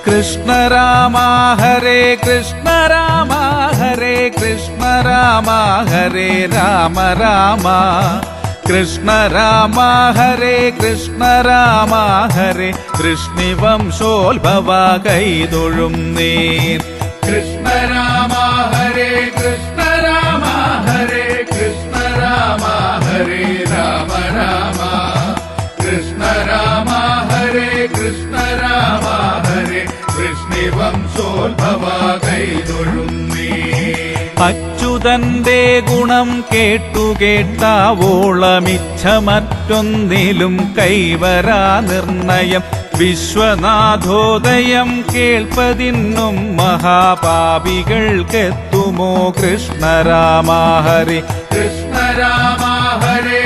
കൃഷ്ണ രാമ ഹരേ കൃഷ്ണ രാമ ഹരേ കൃഷ്ണ രാമ ഹരേ രാമ രാമ കൃഷ്ണ രാമ ഹരേ കൃഷ്ണ രാമ ഹരേ കൃഷ്ണിവംശോത്ഭവ കൈതൊഴും നീ കൃഷ്ണ രാമ ഹരേ കൃഷ്ണ രാമ ഹരേ കൃഷ്ണ രാമ ഹരേ രാമ രാമ കൃഷ്ണ രാമ ഹരേ കൃഷ്ണ രാമ ഹരേ കൃഷ്ണിവംശോത്ഭവ കൈതൊഴും നീ അച്യുതന്റെ ഗുണം കേട്ടാവോളമിച്ഛ മറ്റൊന്നിലും കൈവരാ നിർണയം വിശ്വനാഥോദയം കേൾപ്പതിന്നും മഹാപാപികൾക്കെത്തുമോ കൃഷ്ണ രാമ ഹരേ കൃഷ്ണ രാമ ഹരേ